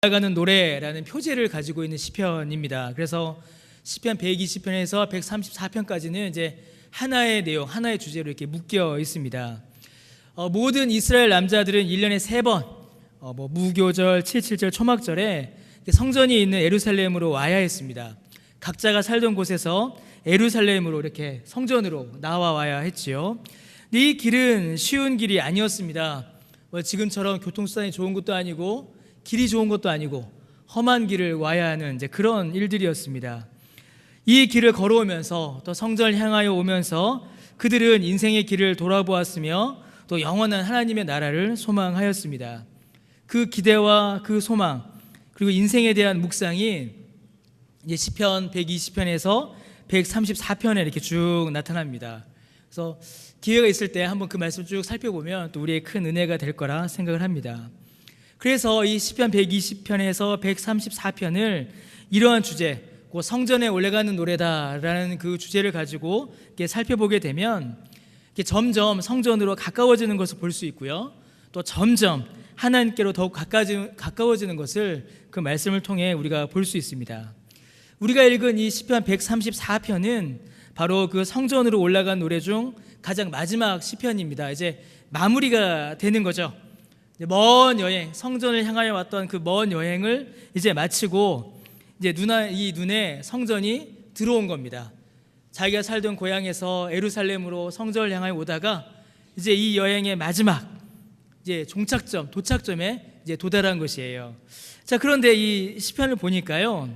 올라가는 노래라는 표제를 가지고 있는 시편입니다. 그래서 시편 120편에서 134편까지는 이제 하나의 내용, 하나의 주제로 이렇게 묶여 있습니다. 모든 이스라엘 남자들은 1년에 3번 무교절, 77절, 초막절에 성전이 있는 예루살렘으로 와야 했습니다. 각자가 살던 곳에서 예루살렘으로 이렇게 성전으로 나와야 했지요. 근데 이 길은 쉬운 길이 아니었습니다. 지금처럼 교통수단이 좋은 것도 아니고 길이 좋은 것도 아니고 험한 길을 와야 하는 이제 그런 일들이었습니다. 이 길을 걸어오면서 또 성전을 향하여 오면서 그들은 인생의 길을 돌아보았으며 또 영원한 하나님의 나라를 소망하였습니다. 그 기대와 그 소망 그리고 인생에 대한 묵상이 이제 시편 120편에서 134편에 이렇게 쭉 나타납니다. 그래서 기회가 있을 때 한번 그 말씀 쭉 살펴보면 또 우리의 큰 은혜가 될 거라 생각을 합니다. 그래서 이 시편 120편에서 134편을 이러한 주제, 성전에 올라가는 노래다라는 그 주제를 가지고 이렇게 살펴보게 되면 이렇게 점점 성전으로 가까워지는 것을 볼 수 있고요. 또 점점 하나님께로 더욱 가까워지는 것을 그 말씀을 통해 우리가 볼 수 있습니다. 우리가 읽은 이 시편 134편은 바로 그 성전으로 올라간 노래 중 가장 마지막 시편입니다. 이제 마무리가 되는 거죠. 먼 여행, 성전을 향하여 왔던 그 먼 여행을 이제 마치고 이제 이 눈에 성전이 들어온 겁니다. 자기가 살던 고향에서 예루살렘으로 성전을 향하여 오다가 이제 이 여행의 마지막 이제 종착점, 도착점에 이제 도달한 것이에요. 자, 그런데 이 시편을 보니까요,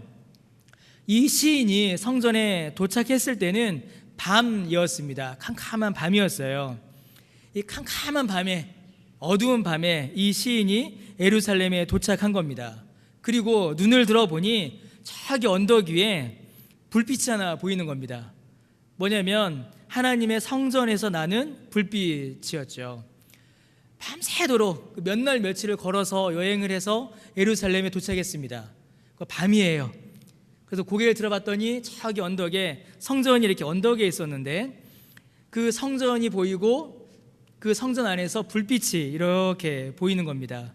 이 시인이 성전에 도착했을 때는 밤이었습니다. 캄캄한 밤이었어요. 이 캄캄한 밤에, 어두운 밤에 이 시인이 예루살렘에 도착한 겁니다. 그리고 눈을 들어보니 저기 언덕 위에 불빛이 하나 보이는 겁니다. 뭐냐면 하나님의 성전에서 나는 불빛이었죠. 밤새도록 몇 날 며칠을 걸어서 여행을 해서 예루살렘에 도착했습니다. 밤이에요. 그래서 고개를 들어봤더니 저기 언덕에 성전이 이렇게 언덕에 있었는데 그 성전이 보이고 그 성전 안에서 불빛이 이렇게 보이는 겁니다.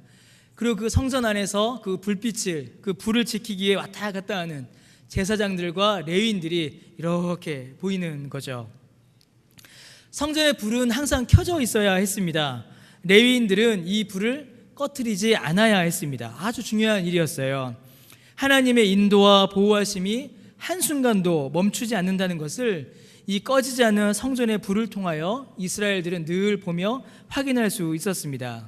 그리고 그 성전 안에서 그 불빛을, 그 불을 지키기 위해 왔다 갔다 하는 제사장들과 레위인들이 이렇게 보이는 거죠. 성전의 불은 항상 켜져 있어야 했습니다. 레위인들은 이 불을 꺼트리지 않아야 했습니다. 아주 중요한 일이었어요. 하나님의 인도와 보호하심이 한순간도 멈추지 않는다는 것을 이 꺼지지 않는 성전의 불을 통하여 이스라엘들은 늘 보며 확인할 수 있었습니다.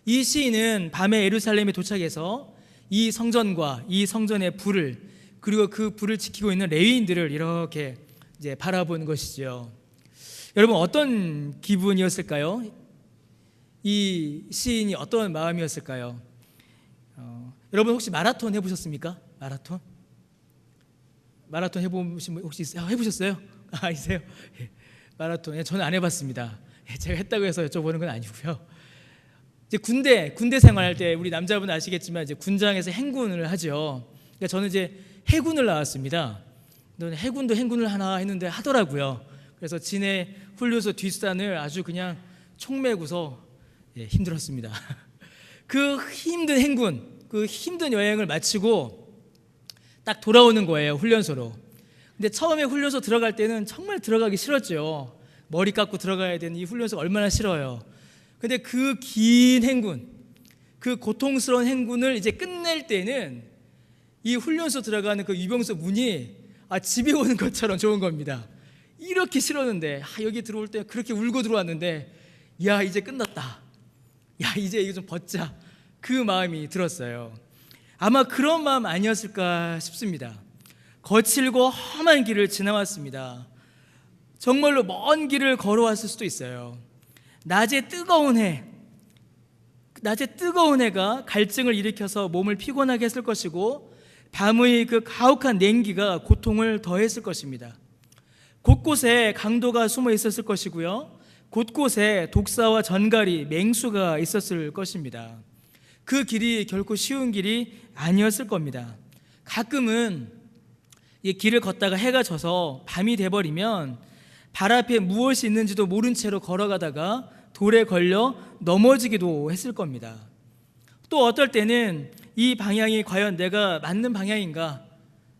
이 시인은 밤에 예루살렘에 도착해서 이 성전과 이 성전의 불을, 그리고 그 불을 지키고 있는 레위인들을 이렇게 이제 바라본 것이죠. 여러분, 어떤 기분이었을까요? 이 시인이 어떤 마음이었을까요? 여러분 혹시 마라톤 해보셨습니까? 마라톤 해보신 분 혹시 해보셨어요? 있어요? 마라톤 저는 안 해봤습니다. 제가 했다고 해서 여쭤보는 건 아니고요. 이제 군대 생활할 때 우리 남자분 아시겠지만 이제 군장에서 행군을 하죠. 그러니까 저는 이제 해군을 나왔습니다. 해군도 행군을 하나 했는데 하더라고요. 그래서 진해 훈련소 뒷산을 아주 그냥 총 메고서 힘들었습니다. 그 힘든 행군, 그 힘든 여행을 마치고 딱 돌아오는 거예요, 훈련소로. 근데 처음에 훈련소 들어갈 때는 정말 들어가기 싫었죠. 머리 깎고 들어가야 되는 이 훈련소가 얼마나 싫어요. 근데 그 긴 행군, 그 고통스러운 행군을 이제 끝낼 때는 이 훈련소 들어가는 그 유병소 문이 집에 오는 것처럼 좋은 겁니다. 이렇게 싫었는데 여기 들어올 때 그렇게 울고 들어왔는데 야, 이제 끝났다. 야, 이제 이거 좀 벗자. 그 마음이 들었어요. 아마 그런 마음 아니었을까 싶습니다. 거칠고 험한 길을 지나왔습니다. 정말로 먼 길을 걸어왔을 수도 있어요. 낮에 뜨거운 해가 갈증을 일으켜서 몸을 피곤하게 했을 것이고 밤의 그 가혹한 냉기가 고통을 더했을 것입니다. 곳곳에 강도가 숨어 있었을 것이고요. 곳곳에 독사와 전갈이, 맹수가 있었을 것입니다. 그 길이 결코 쉬운 길이 아니었을 겁니다. 가끔은 이 길을 걷다가 해가 져서 밤이 돼버리면 발 앞에 무엇이 있는지도 모른 채로 걸어가다가 돌에 걸려 넘어지기도 했을 겁니다. 또 어떨 때는 이 방향이 과연 내가 맞는 방향인가?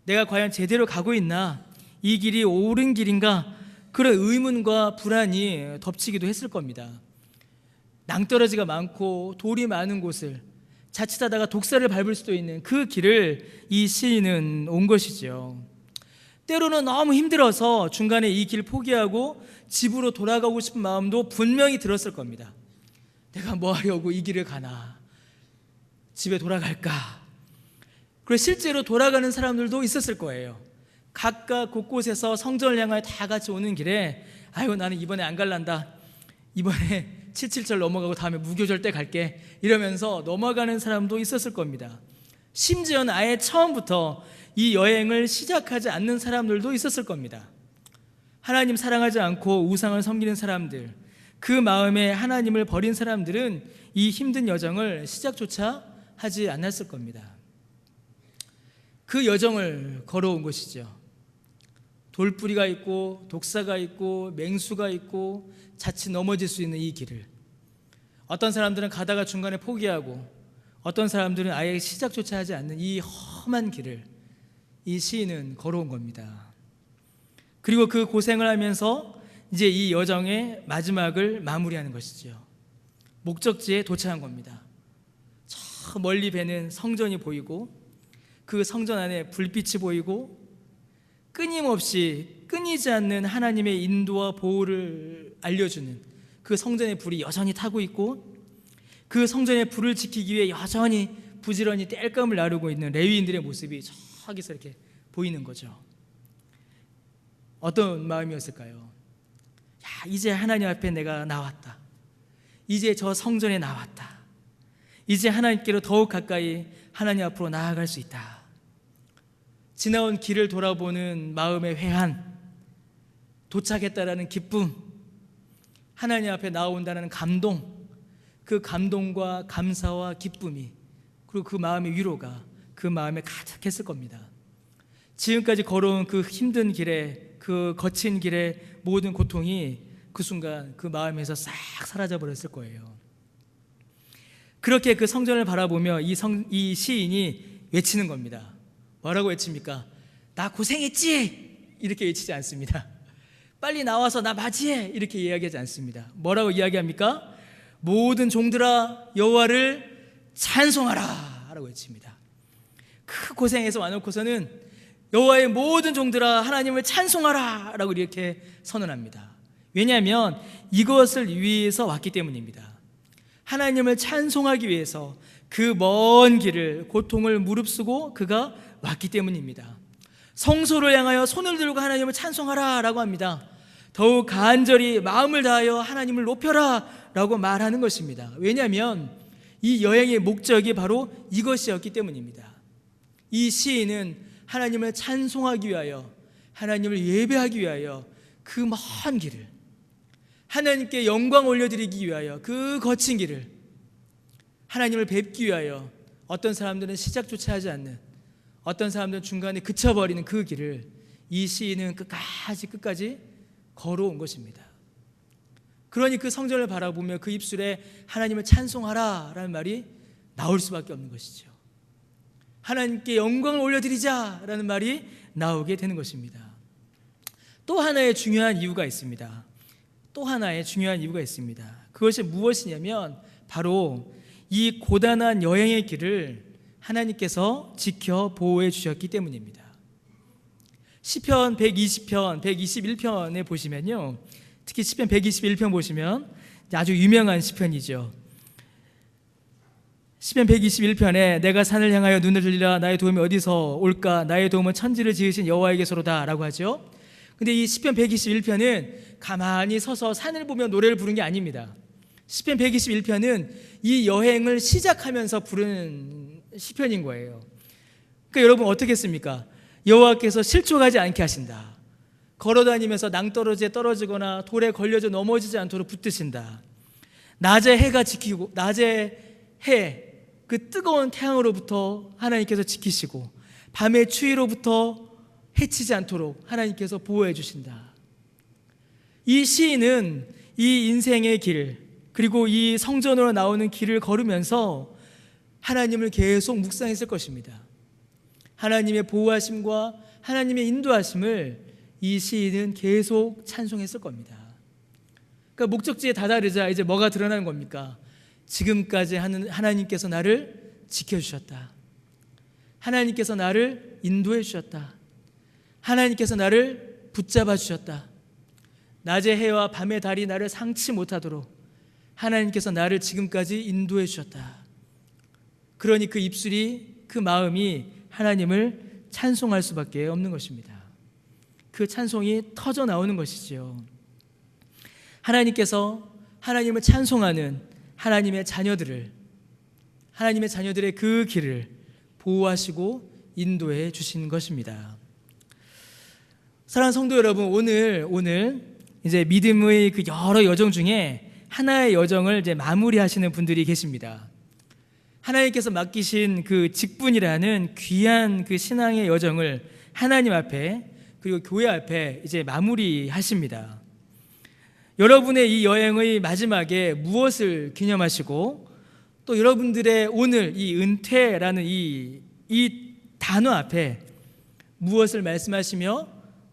내가 과연 제대로 가고 있나? 이 길이 옳은 길인가? 그런 의문과 불안이 덮치기도 했을 겁니다. 낭떠러지가 많고 돌이 많은 곳을 자칫하다가 독사를 밟을 수도 있는 그 길을 이 시인은 온 것이죠. 때로는 너무 힘들어서 중간에 이 길 포기하고 집으로 돌아가고 싶은 마음도 분명히 들었을 겁니다. 내가 뭐 하려고 이 길을 가나? 집에 돌아갈까? 그리고 실제로 돌아가는 사람들도 있었을 거예요. 각각 곳곳에서 성전을 향하여 다 같이 오는 길에 아이고 나는 이번에 안 갈란다. 이번에 777 넘어가고 다음에 무교절 때 갈게. 이러면서 넘어가는 사람도 있었을 겁니다. 심지어는 아예 처음부터 이 여행을 시작하지 않는 사람들도 있었을 겁니다. 하나님 사랑하지 않고 우상을 섬기는 사람들, 그 마음에 하나님을 버린 사람들은 이 힘든 여정을 시작조차 하지 않았을 겁니다. 그 여정을 걸어온 것이죠. 돌뿌리가 있고 독사가 있고 맹수가 있고 자칫 넘어질 수 있는 이 길을 어떤 사람들은 가다가 중간에 포기하고 어떤 사람들은 아예 시작조차 하지 않는 이 험한 길을 이 시인은 걸어온 겁니다. 그리고 그 고생을 하면서 이제 이 여정의 마지막을 마무리하는 것이죠. 목적지에 도착한 겁니다. 저 멀리 배는 성전이 보이고 그 성전 안에 불빛이 보이고 끊이지 않는 하나님의 인도와 보호를 알려주는 그 성전의 불이 여전히 타고 있고 그 성전의 불을 지키기 위해 여전히 부지런히 땔감을 나르고 있는 레위인들의 모습이 저기서 이렇게 보이는 거죠. 어떤 마음이었을까요? 야, 이제 하나님 앞에 내가 나왔다. 이제 저 성전에 나왔다. 이제 하나님께로 더욱 가까이 하나님 앞으로 나아갈 수 있다. 지나온 길을 돌아보는 마음의 회한, 도착했다라는 기쁨, 하나님 앞에 나온다는 감동, 그 감동과 감사와 기쁨이 그리고 그 마음의 위로가 그 마음에 가득했을 겁니다. 지금까지 걸어온 그 힘든 길에 그 거친 길의 모든 고통이 그 순간 그 마음에서 싹 사라져 버렸을 거예요. 그렇게 그 성전을 바라보며 이 시인이 외치는 겁니다. 뭐라고 외칩니까? 나 고생했지? 이렇게 외치지 않습니다. 빨리 나와서 나 맞이해! 이렇게 이야기하지 않습니다. 뭐라고 이야기합니까? 모든 종들아 여호와를 찬송하라! 라고 외칩니다. 그 고생해서 와놓고서는 여호와의 모든 종들아 하나님을 찬송하라! 라고 이렇게 선언합니다. 왜냐하면 이것을 위해서 왔기 때문입니다. 하나님을 찬송하기 위해서 그 먼 길을 고통을 무릅쓰고 그가 왔기 때문입니다. 성소를 향하여 손을 들고 하나님을 찬송하라 라고 합니다. 더욱 간절히 마음을 다하여 하나님을 높여라 라고 말하는 것입니다. 왜냐하면 이 여행의 목적이 바로 이것이었기 때문입니다. 이 시인은 하나님을 찬송하기 위하여 하나님을 예배하기 위하여 그 먼 길을 하나님께 영광 올려드리기 위하여 그 거친 길을 하나님을 뵙기 위하여 어떤 사람들은 시작조차 하지 않는 어떤 사람들은 중간에 그쳐버리는 그 길을 이 시인은 끝까지 걸어온 것입니다. 그러니 그 성전을 바라보며 그 입술에 하나님을 찬송하라 라는 말이 나올 수밖에 없는 것이죠. 하나님께 영광을 올려드리자 라는 말이 나오게 되는 것입니다. 또 하나의 중요한 이유가 있습니다. 그것이 무엇이냐면 바로 이 고단한 여행의 길을 하나님께서 지켜 보호해 주셨기 때문입니다. 시편 120편, 121편에 보시면요, 특히 시편 121편 보시면 아주 유명한 시편이죠. 시편 121편에 내가 산을 향하여 눈을 들리라 나의 도움이 어디서 올까 나의 도움은 천지를 지으신 여호와에게서로다 라고 하죠. 근데 이 시편 121편은 가만히 서서 산을 보며 노래를 부른 게 아닙니다. 시편 121편은 이 여행을 시작하면서 부른 시편인 거예요. 그러니까 여러분 어떻겠습니까? 여호와께서 실족하지 않게 하신다. 걸어다니면서 낭떠러지에 떨어지거나 돌에 걸려져 넘어지지 않도록 붙드신다. 낮에 해가 지키고 낮에 해 그 뜨거운 태양으로부터 하나님께서 지키시고 밤의 추위로부터 해치지 않도록 하나님께서 보호해 주신다. 이 시인은 이 인생의 길 그리고 이 성전으로 나오는 길을 걸으면서 하나님을 계속 묵상했을 것입니다. 하나님의 보호하심과 하나님의 인도하심을 이 시인은 계속 찬송했을 겁니다. 그러니까 목적지에 다다르자 이제 뭐가 드러나는 겁니까? 지금까지 하나님께서 나를 지켜주셨다. 하나님께서 나를 인도해 주셨다. 하나님께서 나를 붙잡아 주셨다. 낮의 해와 밤의 달이 나를 상치 못하도록 하나님께서 나를 지금까지 인도해 주셨다. 그러니 그 입술이, 그 마음이 하나님을 찬송할 수밖에 없는 것입니다. 그 찬송이 터져 나오는 것이지요. 하나님께서 하나님을 찬송하는 하나님의 자녀들의 그 길을 보호하시고 인도해 주시는 것입니다. 사랑하는 성도 여러분, 오늘 이제 믿음의 그 여러 여정 중에 하나의 여정을 이제 마무리하시는 분들이 계십니다. 하나님께서 맡기신 그 직분이라는 귀한 그 신앙의 여정을 하나님 앞에 그리고 교회 앞에 이제 마무리하십니다. 여러분의 이 여행의 마지막에 무엇을 기념하시고 또 여러분들의 오늘 이 은퇴라는 이 단어 앞에 무엇을 말씀하시며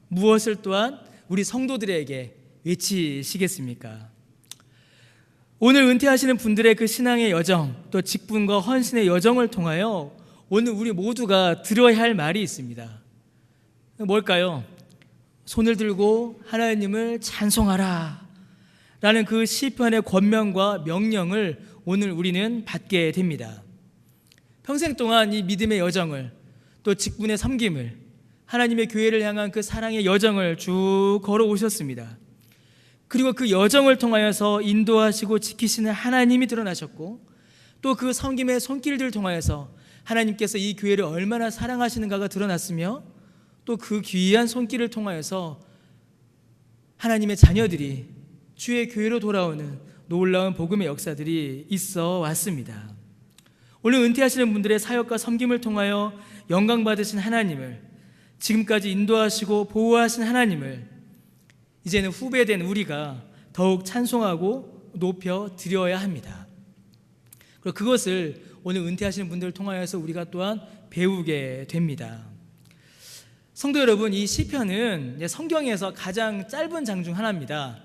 무엇을 또한 우리 성도들에게 외치시겠습니까? 오늘 은퇴하시는 분들의 그 신앙의 여정, 또 직분과 헌신의 여정을 통하여 오늘 우리 모두가 들어야 할 말이 있습니다. 뭘까요? 손을 들고 하나님을 찬송하라 라는 그 시편의 권면과 명령을 오늘 우리는 받게 됩니다. 평생 동안 이 믿음의 여정을, 또 직분의 섬김을, 하나님의 교회를 향한 그 사랑의 여정을 쭉 걸어오셨습니다. 그리고 그 여정을 통하여서 인도하시고 지키시는 하나님이 드러나셨고, 또 그 섬김의 손길들을 통하여서 하나님께서 이 교회를 얼마나 사랑하시는가가 드러났으며, 또 그 귀한 손길을 통하여서 하나님의 자녀들이 주의 교회로 돌아오는 놀라운 복음의 역사들이 있어 왔습니다. 오늘 은퇴하시는 분들의 사역과 섬김을 통하여 영광 받으신 하나님을, 지금까지 인도하시고 보호하신 하나님을 이제는 후배된 우리가 더욱 찬송하고 높여 드려야 합니다. 그리고 그것을 오늘 은퇴하시는 분들을 통하여서 우리가 또한 배우게 됩니다. 성도 여러분, 이 시편은 성경에서 가장 짧은 장 중 하나입니다.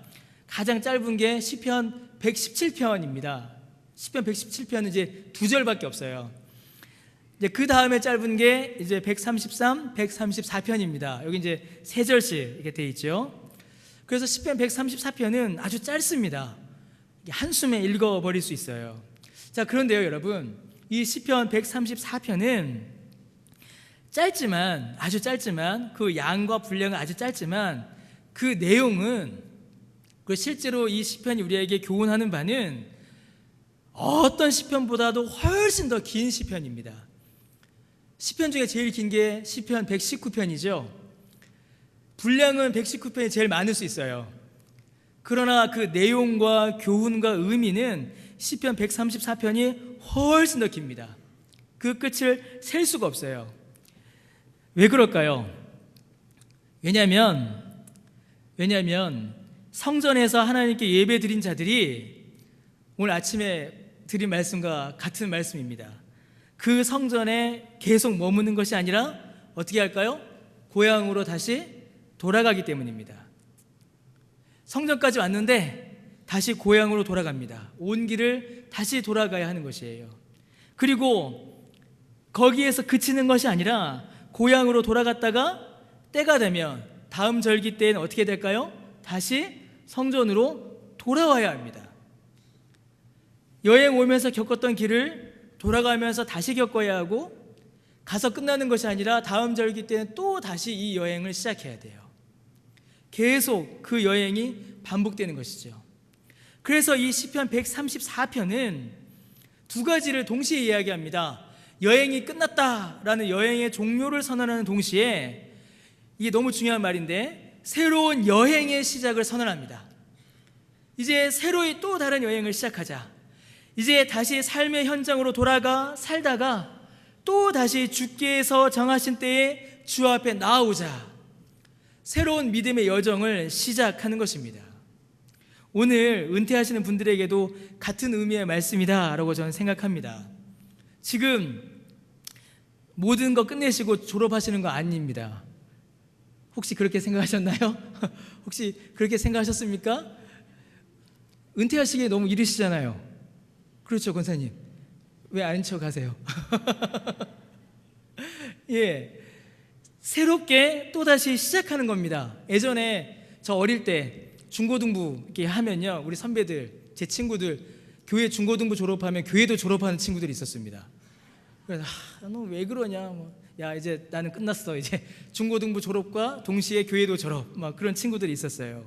가장 짧은 게 시편 117편입니다. 시편 117편은 이제 2절밖에 없어요. 이제 그 다음에 짧은 게 이제 133, 134편입니다. 여기 이제 3절씩 이렇게 돼 있죠. 그래서 시편 134편은 아주 짧습니다. 한숨에 읽어버릴 수 있어요. 자, 그런데요, 여러분, 이 시편 134편은 짧지만, 아주 짧지만, 그 양과 분량은 아주 짧지만, 그 내용은, 그 실제로 이 시편이 우리에게 교훈하는 바는 어떤 시편보다도 훨씬 더 긴 시편입니다. 시편 중에 제일 긴 게 시편 119편이죠. 분량은 119편이 제일 많을 수 있어요. 그러나 그 내용과 교훈과 의미는 시편 134편이 훨씬 더 깁니다. 그 끝을 셀 수가 없어요. 왜 그럴까요? 왜냐하면 성전에서 하나님께 예배 드린 자들이 오늘 아침에 드린 말씀과 같은 말씀입니다. 그 성전에 계속 머무는 것이 아니라 어떻게 할까요? 고향으로 다시 돌아가기 때문입니다. 성전까지 왔는데 다시 고향으로 돌아갑니다. 온 길을 다시 돌아가야 하는 것이에요. 그리고 거기에서 그치는 것이 아니라 고향으로 돌아갔다가 때가 되면 다음 절기 때에는 어떻게 될까요? 다시 성전으로 돌아와야 합니다. 여행 오면서 겪었던 길을 돌아가면서 다시 겪어야 하고, 가서 끝나는 것이 아니라 다음 절기 때는 또 다시 이 여행을 시작해야 돼요. 계속 그 여행이 반복되는 것이죠. 그래서 이 시편 134편은 두 가지를 동시에 이야기합니다. 여행이 끝났다라는 여행의 종료를 선언하는 동시에, 이게 너무 중요한 말인데, 새로운 여행의 시작을 선언합니다. 이제 새로이 또 다른 여행을 시작하자. 이제 다시 삶의 현장으로 돌아가 살다가 또 다시 주께서 정하신 때에 주 앞에 나아오자. 새로운 믿음의 여정을 시작하는 것입니다. 오늘 은퇴하시는 분들에게도 같은 의미의 말씀이다라고 저는 생각합니다. 지금 모든 거 끝내시고 졸업하시는 거 아닙니다. 혹시 그렇게 생각하셨나요? 혹시 그렇게 생각하셨습니까? 은퇴하시기에 너무 이르시잖아요. 그렇죠, 권사님? 왜 아닌 척 하세요? 예, 새롭게 또다시 시작하는 겁니다. 예전에 저 어릴 때 중고등부 이렇게 하면요, 우리 선배들, 제 친구들 교회 중고등부 졸업하면 교회도 졸업하는 친구들이 있었습니다. 그래서 너 왜 그러냐, 뭐, 야 이제 나는 끝났어, 이제 중고등부 졸업과 동시에 교회도 졸업, 막 그런 친구들이 있었어요.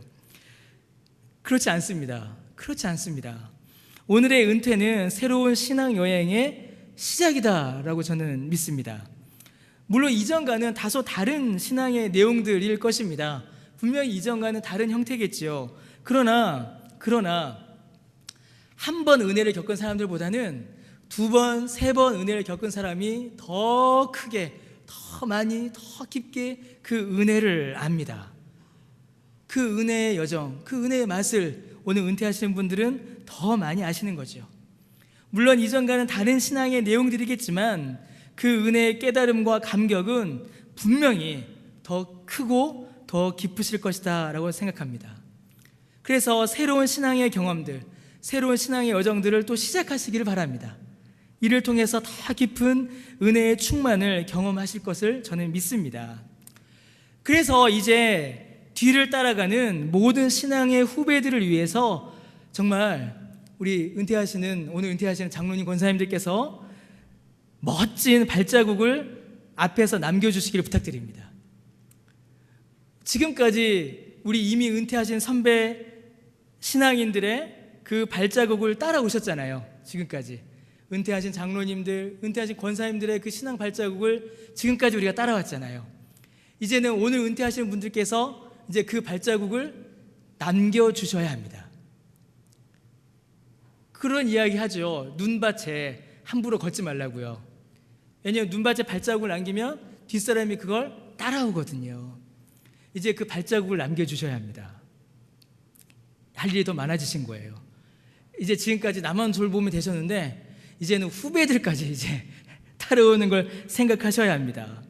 그렇지 않습니다. 그렇지 않습니다. 오늘의 은퇴는 새로운 신앙 여행의 시작이다라고 저는 믿습니다. 물론 이전과는 다소 다른 신앙의 내용들일 것입니다. 분명히 이전과는 다른 형태겠지요. 그러나 한 번 은혜를 겪은 사람들보다는 두 번, 세 번 은혜를 겪은 사람이 더 크게, 더 많이, 더 깊게 그 은혜를 압니다. 그 은혜의 여정, 그 은혜의 맛을 오늘 은퇴하시는 분들은 더 많이 아시는 거죠. 물론 이전과는 다른 신앙의 내용들이겠지만 그 은혜의 깨달음과 감격은 분명히 더 크고 더 깊으실 것이다 라고 생각합니다. 그래서 새로운 신앙의 경험들, 새로운 신앙의 여정들을 또 시작하시기를 바랍니다. 이를 통해서 더 깊은 은혜의 충만을 경험하실 것을 저는 믿습니다. 그래서 이제 뒤를 따라가는 모든 신앙의 후배들을 위해서 정말 우리 오늘 은퇴하시는 장로님 권사님들께서 멋진 발자국을 앞에서 남겨주시기를 부탁드립니다. 지금까지 우리 이미 은퇴하신 선배 신앙인들의 그 발자국을 따라오셨잖아요. 지금까지 은퇴하신 장로님들, 은퇴하신 권사님들의 그 신앙 발자국을 지금까지 우리가 따라왔잖아요. 이제는 오늘 은퇴하시는 분들께서 이제 그 발자국을 남겨주셔야 합니다. 그런 이야기 하죠. 눈밭에 함부로 걷지 말라고요. 왜냐하면 눈밭에 발자국을 남기면 뒷사람이 그걸 따라오거든요. 이제 그 발자국을 남겨주셔야 합니다. 할 일이 더 많아지신 거예요. 이제 지금까지 나만 돌보면 되셨는데 이제는 후배들까지 이제 따라오는 걸 생각하셔야 합니다.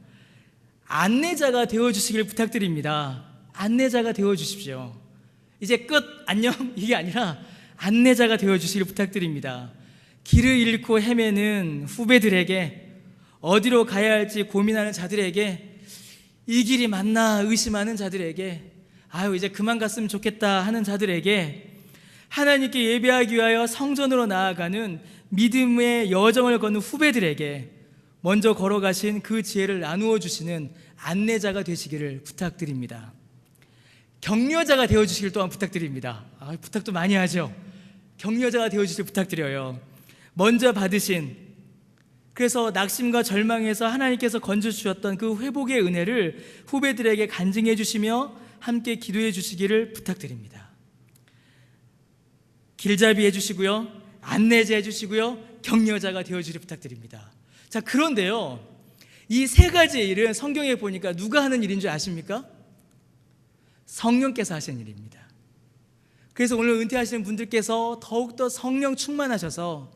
안내자가 되어주시길 부탁드립니다. 안내자가 되어주십시오. 이제 끝, 안녕, 이게 아니라 안내자가 되어주시길 부탁드립니다. 길을 잃고 헤매는 후배들에게, 어디로 가야 할지 고민하는 자들에게, 이 길이 맞나 의심하는 자들에게, 아유 이제 그만 갔으면 좋겠다 하는 자들에게, 하나님께 예배하기 위하여 성전으로 나아가는 믿음의 여정을 걷는 후배들에게 먼저 걸어가신 그 지혜를 나누어 주시는 안내자가 되시기를 부탁드립니다. 격려자가 되어주시길 또한 부탁드립니다. 부탁도 많이 하죠. 격려자가 되어주시길 부탁드려요. 먼저 받으신, 그래서 낙심과 절망에서 하나님께서 건져주셨던 그 회복의 은혜를 후배들에게 간증해 주시며 함께 기도해 주시기를 부탁드립니다. 길잡이 해주시고요, 안내자 해주시고요, 격려자가 되어주기를 부탁드립니다. 자, 그런데요, 이 세 가지의 일은 성경에 보니까 누가 하는 일인 줄 아십니까? 성령께서 하시는 일입니다. 그래서 오늘 은퇴하시는 분들께서 더욱더 성령 충만하셔서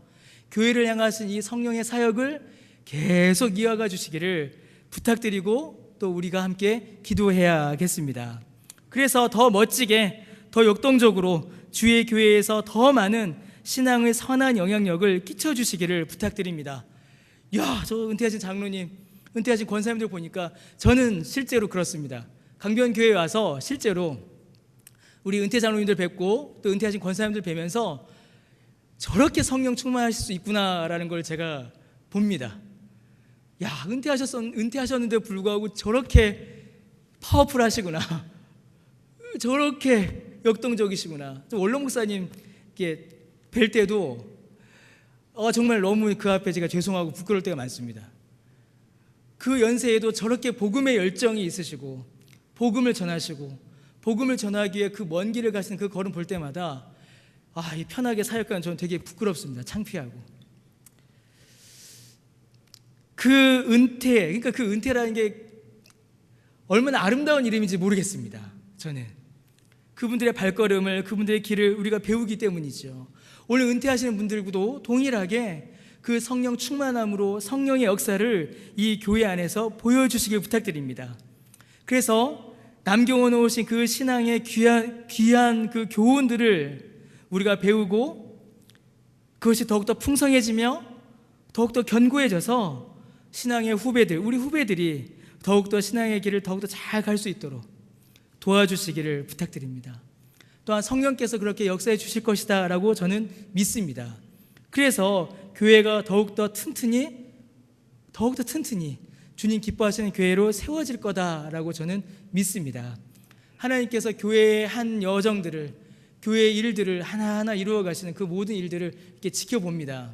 교회를 향하신 이 성령의 사역을 계속 이어가 주시기를 부탁드리고 또 우리가 함께 기도해야겠습니다. 그래서 더 멋지게, 더 역동적으로 주의 교회에서 더 많은 신앙의 선한 영향력을 끼쳐주시기를 부탁드립니다. 야, 저 은퇴하신 장로님, 은퇴하신 권사님들 보니까 저는 실제로 그렇습니다. 강변교회에 와서 실제로 우리 은퇴 장로님들 뵙고 또 은퇴하신 권사님들 뵈면서 저렇게 성령 충만하실 수 있구나라는 걸 제가 봅니다. 야, 은퇴하셨는데 불구하고 저렇게 파워풀하시구나, 저렇게 역동적이시구나. 원로 목사님 뵐 때도 정말 너무 그 앞에 제가 죄송하고 부끄러울 때가 많습니다. 그 연세에도 저렇게 복음의 열정이 있으시고 복음을 전하시고 복음을 전하기 위해 그 먼 길을 가시는 그 걸음 볼 때마다 이 편하게 사역하는 저는 되게 부끄럽습니다. 창피하고. 그러니까 그 은퇴라는 게 얼마나 아름다운 이름인지 모르겠습니다. 저는 그분들의 발걸음을, 그분들의 길을 우리가 배우기 때문이죠. 오늘 은퇴하시는 분들도 동일하게 그 성령 충만함으로 성령의 역사를 이 교회 안에서 보여주시길 부탁드립니다. 그래서 남겨놓은 오신 그 신앙의 귀한 그 교훈들을 우리가 배우고 그것이 더욱더 풍성해지며 더욱더 견고해져서 신앙의 후배들, 우리 후배들이 더욱더 신앙의 길을 더욱더 잘 갈 수 있도록 도와주시기를 부탁드립니다. 또한 성령께서 그렇게 역사해 주실 것이다 라고 저는 믿습니다. 그래서 교회가 더욱더 튼튼히 주님 기뻐하시는 교회로 세워질 거다라고 저는 믿습니다. 하나님께서 교회의 한 여정들을, 교회의 일들을 하나하나 이루어 가시는 그 모든 일들을 이렇게 지켜봅니다.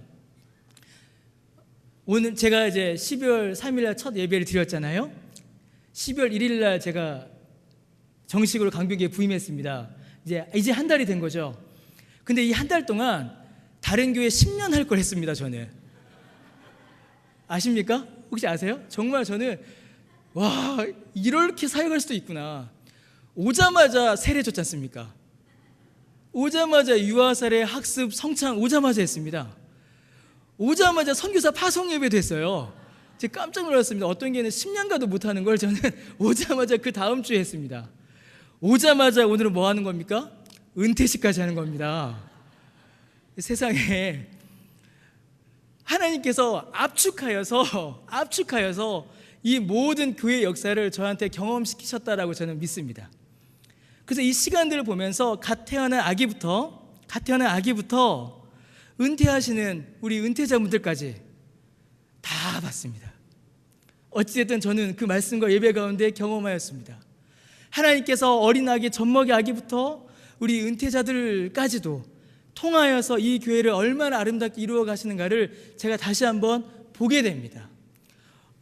오늘 제가 이제 12월 3일 날 첫 예배를 드렸잖아요. 12월 1일 날 제가 정식으로 강변교회에 부임했습니다. 이제 한 달이 된 거죠. 근데 이 한 달 동안 다른 교회 10년 할 걸 했습니다. 저는 아십니까? 혹시 아세요? 정말 저는 와, 이렇게 사역할 수도 있구나. 오자마자 세례 줬지 않습니까? 오자마자 유아사례 학습 성찬 오자마자 했습니다. 오자마자 선교사 파송 예배도 했어요. 제가 깜짝 놀랐습니다. 어떤 교회는 10년가도 못하는 걸 저는 오자마자 그 다음 주에 했습니다. 오자마자 오늘은 뭐 하는 겁니까? 은퇴식까지 하는 겁니다. 세상에 하나님께서 압축하여서 이 모든 교회 역사를 저한테 경험시키셨다라고 저는 믿습니다. 그래서 이 시간들을 보면서 갓 태어난 아기부터 은퇴하시는 우리 은퇴자분들까지 다 봤습니다. 어찌됐든 저는 그 말씀과 예배 가운데 경험하였습니다. 하나님께서 어린 아기, 젖먹이 아기부터 우리 은퇴자들까지도 통하여서 이 교회를 얼마나 아름답게 이루어 가시는가를 제가 다시 한번 보게 됩니다.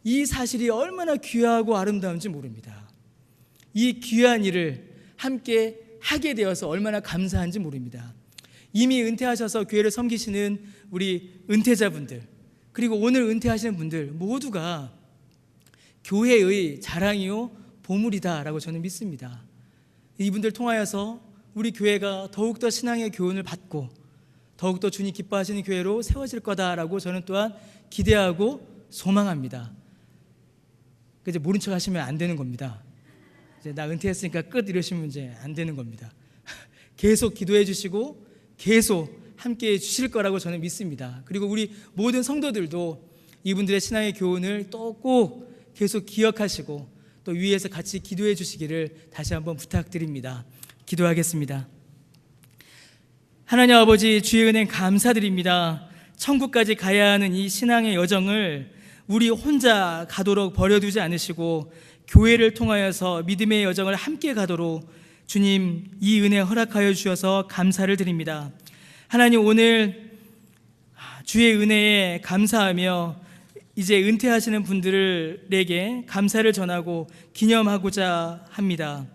이 사실이 얼마나 귀하고 아름다운지 모릅니다. 이 귀한 일을 함께 하게 되어서 얼마나 감사한지 모릅니다. 이미 은퇴하셔서 교회를 섬기시는 우리 은퇴자분들, 그리고 오늘 은퇴하시는 분들 모두가 교회의 자랑이요 보물이다라고 저는 믿습니다. 이분들 통하여서 우리 교회가 더욱더 신앙의 교훈을 받고 더욱더 주님 기뻐하시는 교회로 세워질 거다라고 저는 또한 기대하고 소망합니다. 이제 모른 척 하시면 안 되는 겁니다. 이제 나 은퇴했으니까 끝 이러시면 이제 안 되는 겁니다. 계속 기도해 주시고 계속 함께해 주실 거라고 저는 믿습니다. 그리고 우리 모든 성도들도 이분들의 신앙의 교훈을 또 꼭 계속 기억하시고 또 위에서 같이 기도해 주시기를 다시 한번 부탁드립니다. 기도하겠습니다. 하나님 아버지, 주의 은혜 감사드립니다. 천국까지 가야 하는 이 신앙의 여정을 우리 혼자 가도록 버려두지 않으시고 교회를 통하여서 믿음의 여정을 함께 가도록 주님 이 은혜 허락하여 주셔서 감사를 드립니다. 하나님, 오늘 주의 은혜에 감사하며 이제 은퇴하시는 분들에게 감사를 전하고 기념하고자 합니다.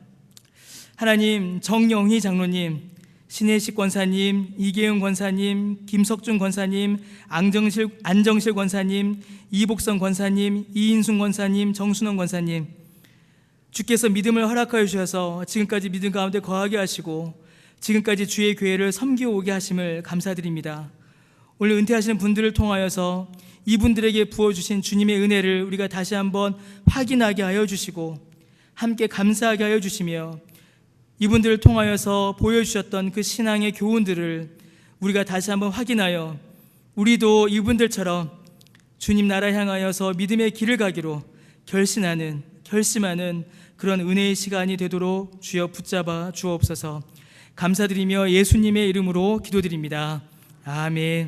하나님, 정영희 장로님, 신혜식 권사님, 이계영 권사님, 김석준 권사님, 안정실 권사님, 이복성 권사님, 이인순 권사님, 정순원 권사님, 주께서 믿음을 허락하여 주셔서 지금까지 믿음 가운데 거하게 하시고 지금까지 주의 교회를 섬기어 오게 하심을 감사드립니다. 오늘 은퇴하시는 분들을 통하여서 이분들에게 부어주신 주님의 은혜를 우리가 다시 한번 확인하게 하여 주시고 함께 감사하게 하여 주시며 이분들을 통하여서 보여주셨던 그 신앙의 교훈들을 우리가 다시 한번 확인하여 우리도 이분들처럼 주님 나라 향하여서 믿음의 길을 가기로 결심하는 그런 은혜의 시간이 되도록 주여 붙잡아 주옵소서. 감사드리며 예수님의 이름으로 기도드립니다. 아멘.